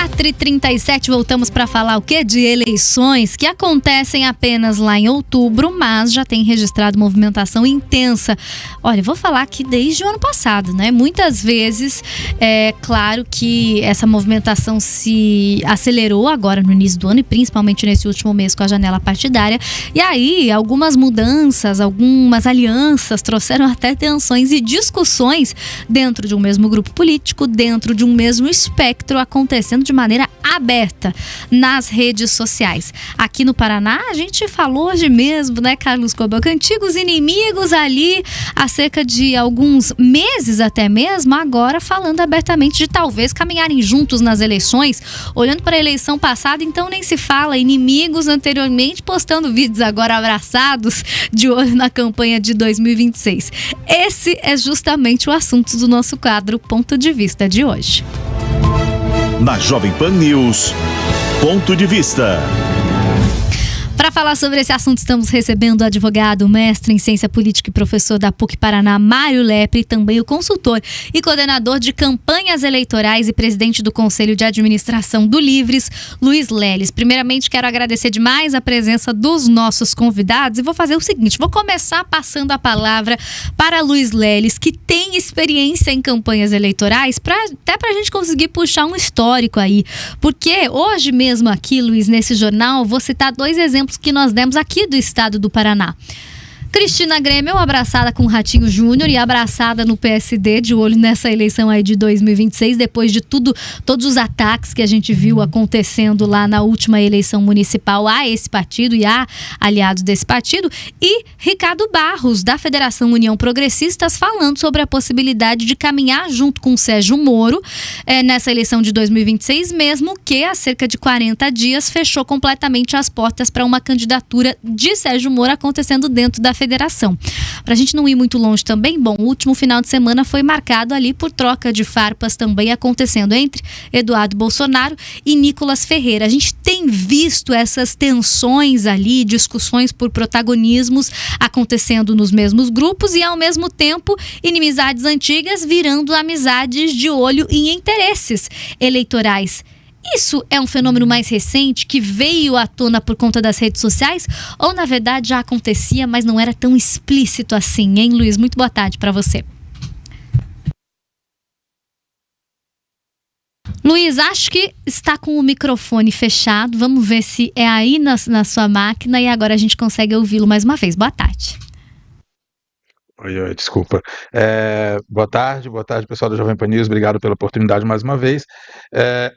4h37, voltamos para falar o quê? De eleições que acontecem apenas lá em outubro, mas já tem registrado movimentação intensa. Olha, vou falar aqui desde o ano passado, né? Muitas vezes, é claro que essa movimentação se acelerou agora no início do ano e principalmente nesse último mês com a janela partidária. E aí, algumas mudanças, algumas alianças trouxeram até tensões e discussões dentro de um mesmo grupo político, dentro de um mesmo espectro, acontecendo de maneira aberta nas redes sociais. Aqui no Paraná, a gente falou hoje mesmo, né, Carlos Cobalcão, antigos inimigos ali há cerca de alguns meses até mesmo, agora falando abertamente de talvez caminharem juntos nas eleições. Olhando para a eleição passada, então nem se fala, inimigos anteriormente postando vídeos agora abraçados, de olho na campanha de 2026. Esse é justamente o assunto do nosso quadro Ponto de Vista de hoje. Na Jovem Pan News, Ponto de Vista. Para falar sobre esse assunto, estamos recebendo o advogado, mestre em ciência política e professor da PUC Paraná, Mário Lepre, e também o consultor e coordenador de campanhas eleitorais e presidente do Conselho de Administração do Livres, Luiz Leles. Primeiramente, quero agradecer demais a presença dos nossos convidados e vou fazer o seguinte, vou começar passando a palavra para Luiz Leles, que tem experiência em campanhas eleitorais, até para a gente conseguir puxar um histórico aí. Porque hoje mesmo aqui, Luiz, nesse jornal, vou citar 2 exemplos que nós demos aqui do estado do Paraná. Cristina Grêmio abraçada com Ratinho Júnior e abraçada no PSD, de olho nessa eleição aí de 2026, depois de todos os ataques que a gente viu acontecendo lá na última eleição municipal a esse partido e a aliados desse partido. E Ricardo Barros, da Federação União Progressistas, falando sobre a possibilidade de caminhar junto com Sérgio Moro nessa eleição de 2026, mesmo que há cerca de 40 dias fechou completamente as portas para uma candidatura de Sérgio Moro acontecendo dentro da federação. Para a gente não ir muito longe também, bom, o último final de semana foi marcado ali por troca de farpas também acontecendo entre Eduardo Bolsonaro e Nicolas Ferreira. A gente tem visto essas tensões ali, discussões por protagonismos acontecendo nos mesmos grupos e, ao mesmo tempo, inimizades antigas virando amizades de olho em interesses eleitorais. Isso é um fenômeno mais recente que veio à tona por conta das redes sociais ou, na verdade, já acontecia, mas não era tão explícito assim, hein, Luiz? Muito boa tarde para você. Luiz, acho que está com o microfone fechado. Vamos ver se é aí na sua máquina e agora a gente consegue ouvi-lo mais uma vez. Boa tarde. Oi, desculpa. Boa tarde, pessoal da Jovem Pan News, obrigado pela oportunidade mais uma vez.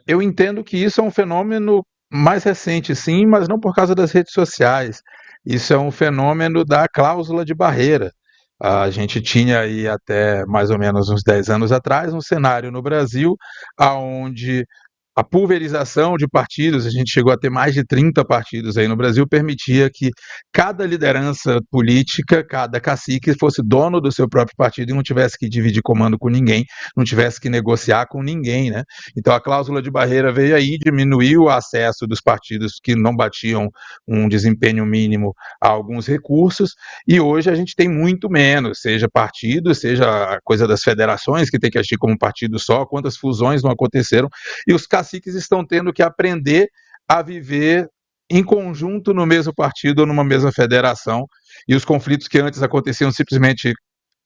Eu entendo que isso é um fenômeno mais recente, sim, mas não por causa das redes sociais. Isso é um fenômeno da cláusula de barreira. A gente tinha aí até mais ou menos uns 10 anos atrás um cenário no Brasil onde a pulverização de partidos, a gente chegou a ter mais de 30 partidos aí no Brasil, permitia que cada liderança política, cada cacique fosse dono do seu próprio partido e não tivesse que dividir comando com ninguém, não tivesse que negociar com ninguém, né? Então a cláusula de barreira veio aí, diminuiu o acesso dos partidos que não batiam um desempenho mínimo a alguns recursos, e hoje a gente tem muito menos, seja partido, seja a coisa das federações, que tem que agir como um partido só, quantas fusões não aconteceram, e os caciques estão tendo que aprender a viver em conjunto no mesmo partido ou numa mesma federação, e os conflitos que antes aconteciam simplesmente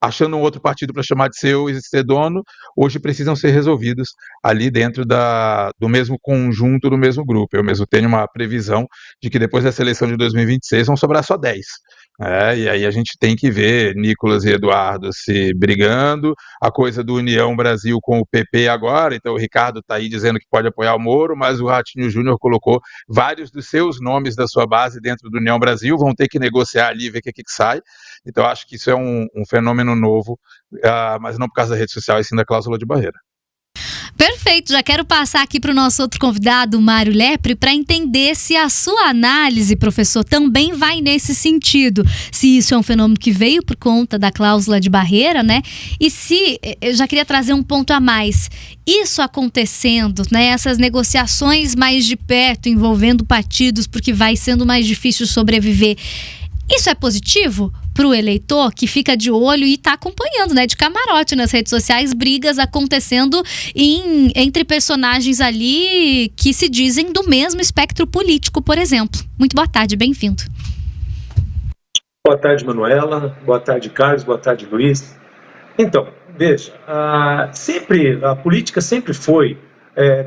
achando um outro partido para chamar de seu e ser dono, hoje precisam ser resolvidos ali dentro do mesmo conjunto, do mesmo grupo. Eu mesmo tenho uma previsão de que depois dessa eleição de 2026 vão sobrar só 10. E aí a gente tem que ver Nicolas e Eduardo se brigando, a coisa do União Brasil com o PP agora, então o Ricardo está aí dizendo que pode apoiar o Moro, mas o Ratinho Júnior colocou vários dos seus nomes da sua base dentro do União Brasil, vão ter que negociar ali e ver o que sai. Então acho que isso é um fenômeno novo, mas não por causa da rede social, e sim da cláusula de barreira. Perfeito, já quero passar aqui para o nosso outro convidado, Mário Lepre, para entender se a sua análise, professor, também vai nesse sentido. Se isso é um fenômeno que veio por conta da cláusula de barreira, né? E se, eu já queria trazer um ponto a mais, isso acontecendo, né? Essas negociações mais de perto envolvendo partidos, porque vai sendo mais difícil sobreviver. Isso é positivo para o eleitor que fica de olho e está acompanhando, né, de camarote nas redes sociais, brigas acontecendo entre personagens ali que se dizem do mesmo espectro político, por exemplo. Muito boa tarde, bem-vindo. Boa tarde, Manuela. Boa tarde, Carlos. Boa tarde, Luiz. Então, veja, a política sempre foi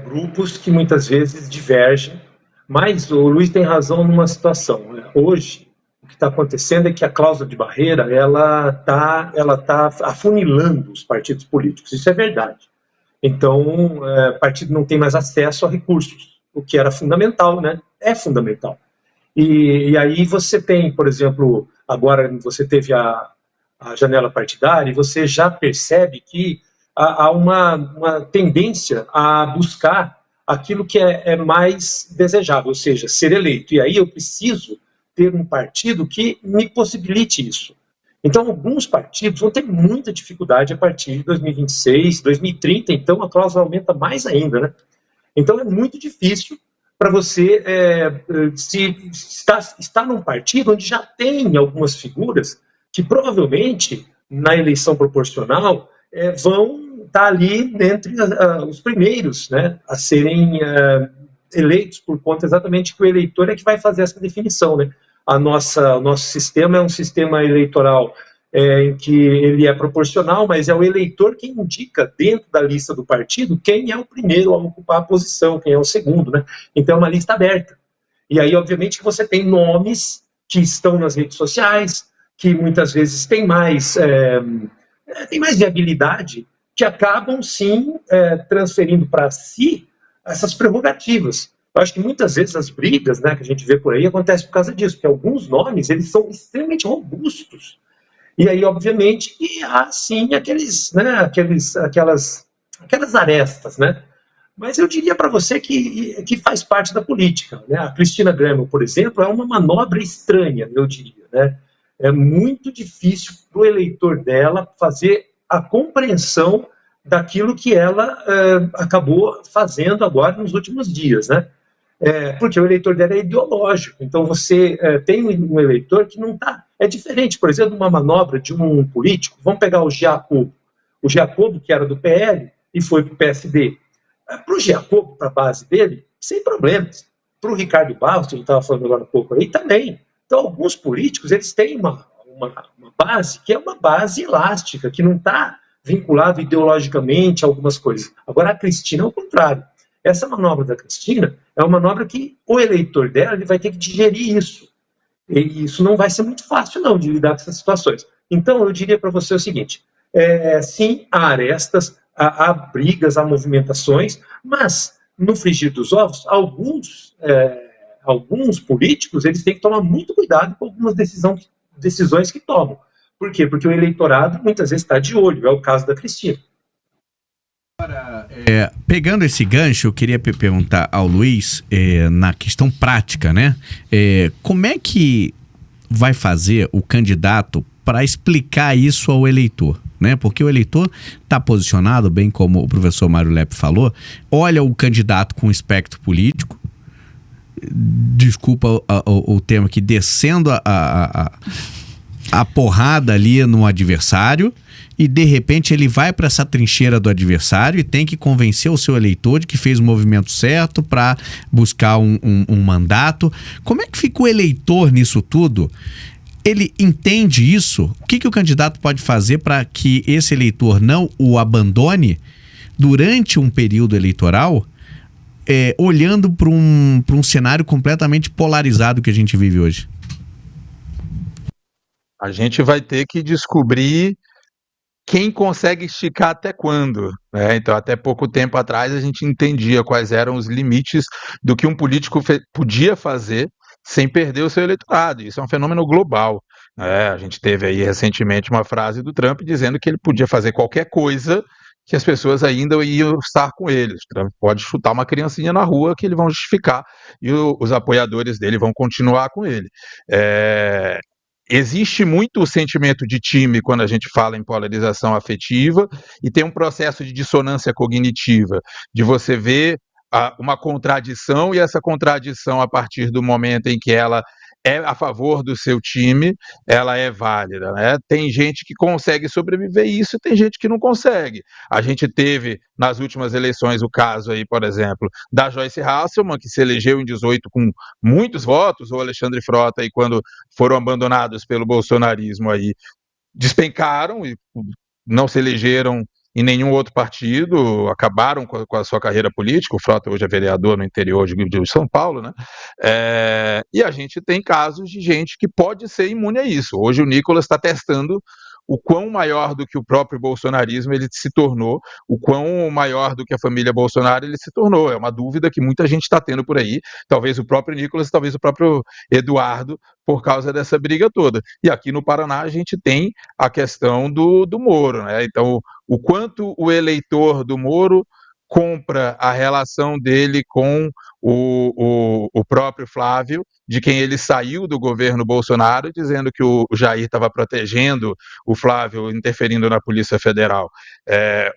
grupos que muitas vezes divergem, mas o Luiz tem razão numa situação, né? Hoje, o que está acontecendo é que a cláusula de barreira ela tá afunilando os partidos políticos. Isso é verdade. Então, o partido não tem mais acesso a recursos, o que era fundamental, né? É fundamental. E aí você tem, por exemplo, agora você teve a janela partidária e você já percebe que há uma tendência a buscar aquilo que é mais desejável, ou seja, ser eleito. E aí eu preciso ter um partido que me possibilite isso. Então, alguns partidos vão ter muita dificuldade a partir de 2026, 2030, então a cláusula aumenta mais ainda, né? Então, é muito difícil para você estar num partido onde já tem algumas figuras que provavelmente, na eleição proporcional, vão estar ali entre os primeiros, né, a serem eleitos, por conta exatamente que o eleitor é que vai fazer essa definição, né? O nosso sistema é um sistema eleitoral em que ele é proporcional, mas é o eleitor quem indica dentro da lista do partido quem é o primeiro a ocupar a posição, quem é o segundo, né? Então é uma lista aberta. E aí, obviamente, que você tem nomes que estão nas redes sociais, que muitas vezes têm mais viabilidade, que acabam, sim, transferindo para si essas prerrogativas. Eu acho que muitas vezes as brigas, né, que a gente vê por aí acontecem por causa disso, porque alguns nomes eles são extremamente robustos. E aí, obviamente, que há, sim, aquelas arestas, né? Mas eu diria para você que faz parte da política, né? A Cristina Graham, por exemplo, é uma manobra estranha, eu diria, né? É muito difícil para o eleitor dela fazer a compreensão daquilo que ela acabou fazendo agora nos últimos dias, né? Porque o eleitor dela é ideológico, então você tem um eleitor que não está... É diferente, por exemplo, de uma manobra de um político. Vamos pegar o Giacobo, que era do PL e foi para o PSD. Para o Giacobo, para a base dele, sem problemas. Para o Ricardo Barros, que a gente estava falando agora há pouco aí, também. Então, alguns políticos, eles têm uma base que é uma base elástica, que não está vinculado ideologicamente a algumas coisas. Agora, a Cristina é o contrário. Essa manobra da Cristina é uma manobra que o eleitor dela ele vai ter que digerir isso. E isso não vai ser muito fácil, não, de lidar com essas situações. Então, eu diria para você o seguinte, sim, há arestas, há brigas, há movimentações, mas, no frigir dos ovos, alguns políticos eles têm que tomar muito cuidado com algumas decisões que tomam. Por quê? Porque o eleitorado muitas vezes está de olho, é o caso da Cristina. Pegando esse gancho, eu queria perguntar ao Luiz, na questão prática, né? Como é que vai fazer o candidato para explicar isso ao eleitor? Né? Porque o eleitor está posicionado, bem como o professor Mário Lepe falou, olha o candidato com espectro político, desculpa o termo aqui, descendo a porrada ali no adversário, e de repente ele vai para essa trincheira do adversário e tem que convencer o seu eleitor de que fez o movimento certo para buscar um mandato. Como é que fica o eleitor nisso tudo? Ele entende isso? O que o candidato pode fazer para que esse eleitor não o abandone durante um período eleitoral, olhando para um cenário completamente polarizado que a gente vive hoje? A gente vai ter que descobrir quem consegue esticar até quando, né? Então, até pouco tempo atrás, a gente entendia quais eram os limites do que um político podia fazer sem perder o seu eleitorado. Isso é um fenômeno global, né? A gente teve aí recentemente uma frase do Trump dizendo que ele podia fazer qualquer coisa que as pessoas ainda iam estar com ele. O Trump pode chutar uma criancinha na rua que eles vão justificar e os apoiadores dele vão continuar com ele. Existe muito o sentimento de time quando a gente fala em polarização afetiva e tem um processo de dissonância cognitiva, de você ver uma contradição e essa contradição a partir do momento em que ela é a favor do seu time, ela é válida, né? Tem gente que consegue sobreviver isso e tem gente que não consegue. A gente teve nas últimas eleições o caso aí, por exemplo, da Joyce Hasselmann, que se elegeu em 18 com muitos votos, ou Alexandre Frota, aí, quando foram abandonados pelo bolsonarismo, aí, despencaram e não se elegeram em nenhum outro partido, acabaram com a sua carreira política. O Frota hoje é vereador no interior de São Paulo, né? E a gente tem casos de gente que pode ser imune a isso. Hoje o Nicolas está testando o quão maior do que o próprio bolsonarismo ele se tornou, o quão maior do que a família Bolsonaro ele se tornou. É uma dúvida que muita gente está tendo por aí, talvez o próprio Nicolas, talvez o próprio Eduardo, por causa dessa briga toda. E aqui no Paraná a gente tem a questão do Moro, né? Então, o quanto o eleitor do Moro compra a relação dele com o próprio Flávio, de quem ele saiu do governo Bolsonaro, dizendo que o Jair estava protegendo o Flávio, interferindo na Polícia Federal.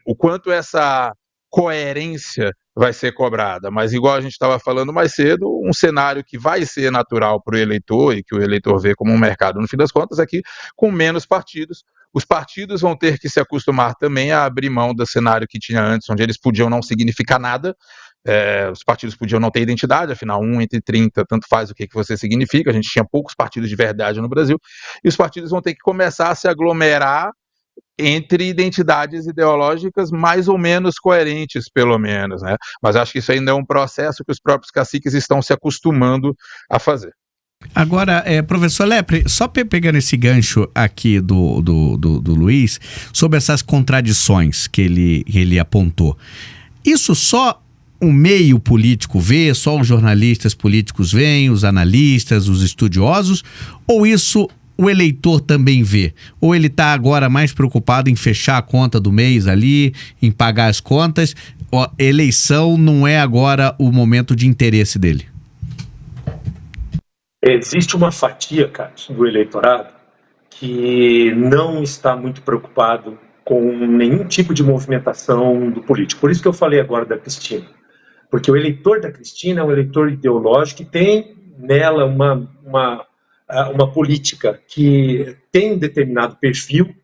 O quanto essa coerência vai ser cobrada, mas igual a gente estava falando mais cedo, um cenário que vai ser natural para o eleitor e que o eleitor vê como um mercado, no fim das contas, é que com menos partidos, os partidos vão ter que se acostumar também a abrir mão do cenário que tinha antes, onde eles podiam não significar nada. Os partidos podiam não ter identidade, afinal, 1 entre 30, tanto faz o que você significa. A gente tinha poucos partidos de verdade no Brasil, e os partidos vão ter que começar a se aglomerar entre identidades ideológicas mais ou menos coerentes, pelo menos, né? Mas acho que isso ainda é um processo que os próprios caciques estão se acostumando a fazer. Agora, professor Lepre, só pegando esse gancho aqui do Luiz, sobre essas contradições que ele apontou, isso só o meio político vê, só os jornalistas políticos veem, os analistas, os estudiosos, ou isso o eleitor também vê? Ou ele está agora mais preocupado em fechar a conta do mês ali, em pagar as contas? A eleição não é agora o momento de interesse dele? Existe uma fatia, Cássio, do eleitorado que não está muito preocupado com nenhum tipo de movimentação do político. Por isso que eu falei agora da Cristina. Porque o eleitor da Cristina é um eleitor ideológico que tem nela uma política que tem um determinado perfil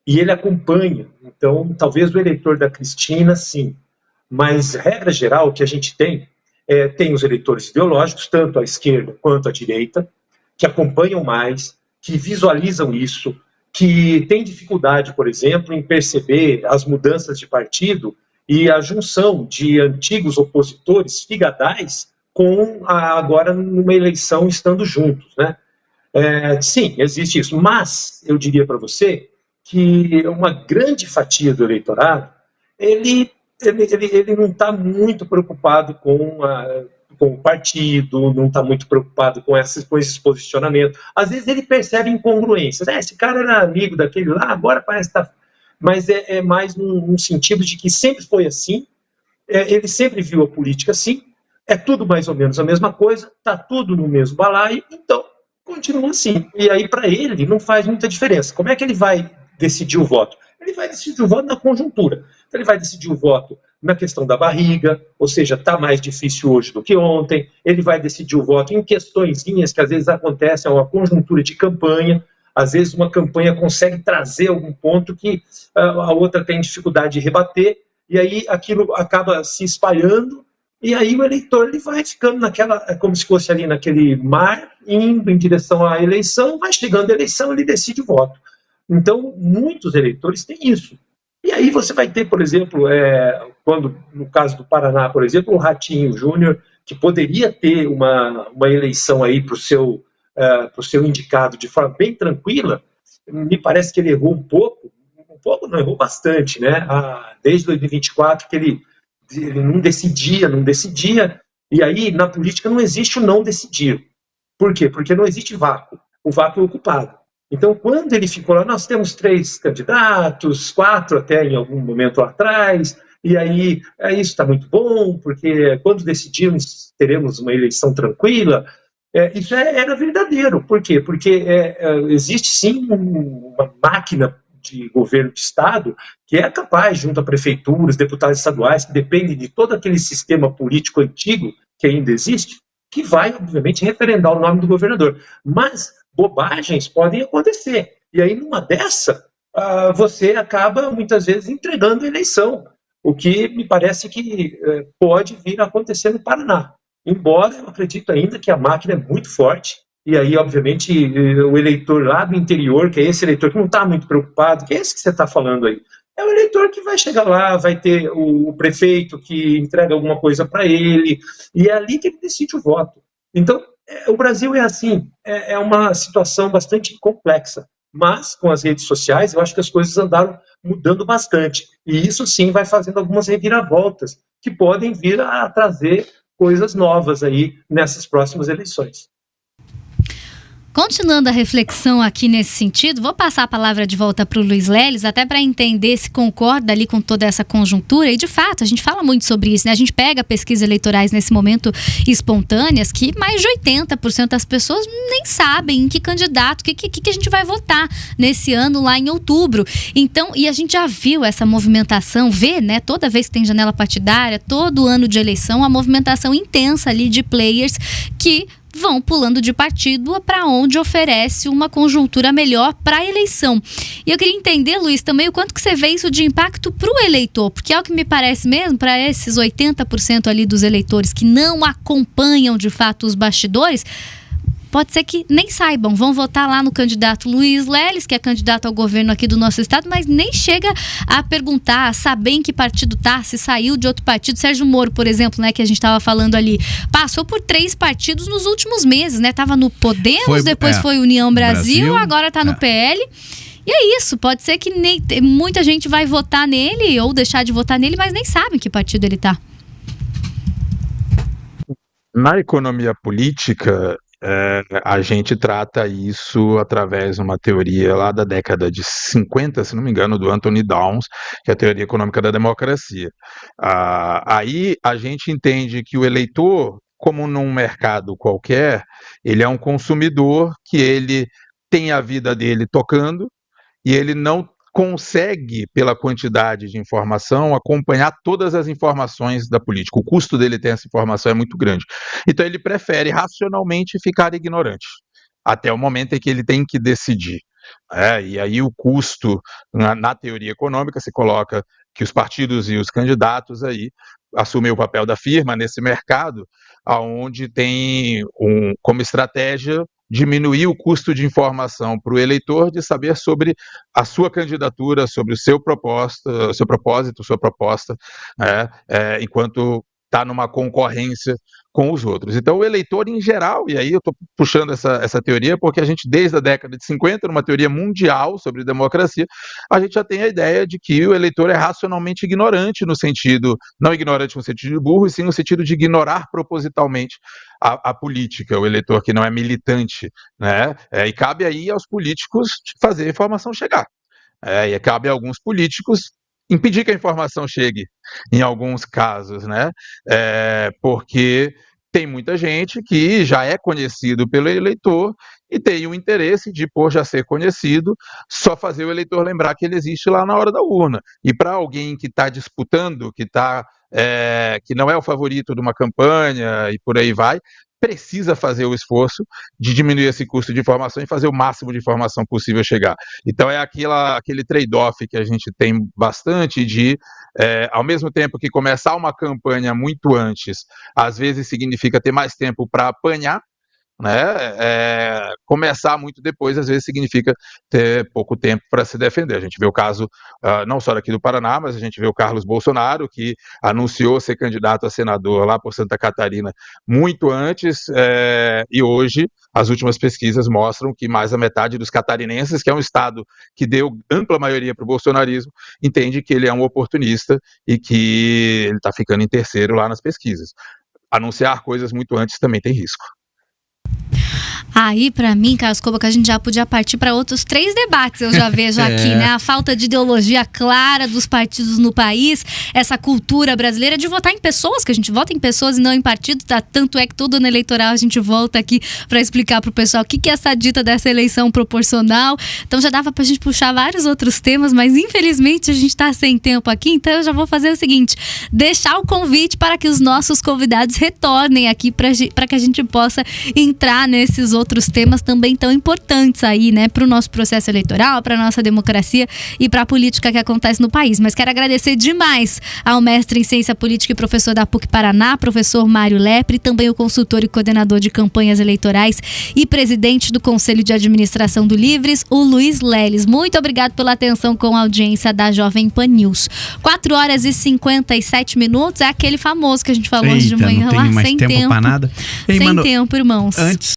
e ele acompanha. Então, talvez o eleitor da Cristina, sim. Mas, regra geral, o que a gente tem os eleitores ideológicos, tanto à esquerda quanto à direita, que acompanham mais, que visualizam isso, que têm dificuldade, por exemplo, em perceber as mudanças de partido e a junção de antigos opositores figadais com agora numa eleição estando juntos, né? Sim, existe isso, mas eu diria para você que uma grande fatia do eleitorado, ele não está muito preocupado com o partido, não está muito preocupado com esses posicionamentos. Às vezes ele percebe incongruências. Esse cara era amigo daquele lá, agora parece que está... Mas é mais num sentido de que sempre foi assim, ele sempre viu a política assim, é tudo mais ou menos a mesma coisa, está tudo no mesmo balaio, então continua assim. E aí, para ele, não faz muita diferença. Como é que ele vai decidir o voto? Ele vai decidir o voto na conjuntura. Então, ele vai decidir o voto na questão da barriga, ou seja, está mais difícil hoje do que ontem. Ele vai decidir o voto em questõezinhas que às vezes acontecem, uma conjuntura de campanha. Às vezes uma campanha consegue trazer algum ponto que a outra tem dificuldade de rebater, e aí aquilo acaba se espalhando, e aí o eleitor ele vai ficando como se fosse ali naquele mar, indo em direção à eleição, vai chegando a eleição, ele decide o voto. Então, muitos eleitores têm isso. E aí você vai ter, por exemplo, quando, no caso do Paraná, por exemplo, o Ratinho Júnior, que poderia ter uma eleição aí para o seu indicado de forma bem tranquila, me parece que ele errou um pouco não, errou bastante, né? Desde 2024 que ele não decidia, e aí na política não existe o não decidir. Por quê? Porque não existe vácuo, o vácuo é ocupado. Então, quando ele ficou lá, nós temos 3 candidatos, 4 até em algum momento lá atrás, e aí isso está muito bom, porque quando decidirmos teremos uma eleição tranquila. Isso era verdadeiro. Por quê? Porque existe sim uma máquina de governo de Estado que é capaz, junto a prefeituras, deputados estaduais, que dependem de todo aquele sistema político antigo que ainda existe, que vai, obviamente, referendar o nome do governador. Mas bobagens podem acontecer. E aí, numa dessa, você acaba, muitas vezes, entregando a eleição, o que me parece que pode vir a acontecer no Paraná. Embora eu acredito ainda que a máquina é muito forte, e aí, obviamente, o eleitor lá do interior, que é esse eleitor que não está muito preocupado, que é esse que você está falando aí, é o eleitor que vai chegar lá, vai ter o prefeito que entrega alguma coisa para ele, e é ali que ele decide o voto. Então, o Brasil é assim, é uma situação bastante complexa, mas com as redes sociais eu acho que as coisas andaram mudando bastante, e isso sim vai fazendo algumas reviravoltas, que podem vir a trazer coisas novas aí nessas próximas eleições. Continuando a reflexão aqui nesse sentido, vou passar a palavra de volta para o Luiz Leles, até para entender se concorda ali com toda essa conjuntura. E, de fato, a gente fala muito sobre isso, né? A gente pega pesquisas eleitorais nesse momento espontâneas que mais de 80% das pessoas nem sabem em que candidato, que a gente vai votar nesse ano lá em outubro. Então, e a gente já viu essa movimentação, né? Toda vez que tem janela partidária, todo ano de eleição, a movimentação intensa ali de players que vão pulando de partido para onde oferece uma conjuntura melhor para a eleição. E eu queria entender, Luiz, também o quanto que você vê isso de impacto para o eleitor, porque é o que me parece mesmo, para esses 80% ali dos eleitores que não acompanham de fato os bastidores, pode ser que nem saibam, vão votar lá no candidato Luiz Leles, que é candidato ao governo aqui do nosso estado, mas nem chega a perguntar, a saber em que partido tá, se saiu de outro partido. Sérgio Moro, por exemplo, né, que a gente estava falando ali, passou por 3 partidos nos últimos meses, né? Tava no Podemos, depois foi União Brasil, agora tá no PL. E é isso, pode ser que muita gente vai votar nele ou deixar de votar nele, mas nem sabe em que partido ele tá. Na economia política, a gente trata isso através de uma teoria lá da década de 50, se não me engano, do Anthony Downs, que é a teoria econômica da democracia. Aí a gente entende que o eleitor, como num mercado qualquer, ele é um consumidor que ele tem a vida dele tocando e ele não consegue, pela quantidade de informação, acompanhar todas as informações da política. O custo dele ter essa informação é muito grande. Então ele prefere racionalmente ficar ignorante, até o momento em que ele tem que decidir. E aí o custo, na teoria econômica, se coloca que os partidos e os candidatos aí assumem o papel da firma nesse mercado, onde tem como estratégia diminuir o custo de informação para o eleitor de saber sobre a sua candidatura, sobre o seu propósito, sua proposta, enquanto está numa concorrência com os outros. Então, o eleitor em geral, e aí eu estou puxando essa teoria porque a gente, desde a década de 50, numa teoria mundial sobre democracia, a gente já tem a ideia de que o eleitor é racionalmente ignorante, no sentido, não ignorante no sentido de burro, e sim no sentido de ignorar propositalmente a política, o eleitor que não é militante, né? E cabe aí aos políticos fazer a informação chegar. E cabe a alguns políticos impedir que a informação chegue, em alguns casos, né? Porque tem muita gente que já é conhecido pelo eleitor e tem o interesse de, por já ser conhecido, só fazer o eleitor lembrar que ele existe lá na hora da urna. E para alguém que está disputando, que não é o favorito de uma campanha e por aí vai, precisa fazer o esforço de diminuir esse custo de informação e fazer o máximo de informação possível chegar. Então é aquele trade-off que a gente tem bastante de, ao mesmo tempo que começar uma campanha muito antes, às vezes significa ter mais tempo para apanhar, né? Começar muito depois, às vezes, significa ter pouco tempo para se defender. A gente vê o caso, não só daqui do Paraná, mas a gente vê o Carlos Bolsonaro, que anunciou ser candidato a senador lá por Santa Catarina muito antes, e hoje as últimas pesquisas mostram que mais da metade dos catarinenses, que é um estado que deu ampla maioria para o bolsonarismo, entende que ele é um oportunista e que ele está ficando em terceiro lá nas pesquisas. Anunciar coisas muito antes também tem risco. Aí, pra mim, Carlos Koba, que a gente já podia partir para outros 3 debates, eu já vejo aqui, né? A falta de ideologia clara dos partidos no país, essa cultura brasileira de votar em pessoas, que a gente vota em pessoas e não em partidos, tá? Tanto é que todo ano eleitoral a gente volta aqui para explicar pro pessoal o que é essa dita dessa eleição proporcional. Então já dava pra gente puxar vários outros temas, mas infelizmente a gente tá sem tempo aqui, então eu já vou fazer o seguinte, deixar o convite para que os nossos convidados retornem aqui para que a gente possa entrar nesses outros temas também tão importantes aí, né, para o nosso processo eleitoral, para a nossa democracia e para a política que acontece no país. Mas quero agradecer demais ao mestre em Ciência Política e professor da PUC Paraná, professor Mário Lepre, também o consultor e coordenador de campanhas eleitorais e presidente do Conselho de Administração do Livres, o Luiz Leles. Muito obrigado pela atenção com a audiência da Jovem Pan News. 4h57, é aquele famoso que a gente falou hoje de manhã não lá, tem mais sem tempo pra nada. Ei, sem mano, tempo, irmãos. Antes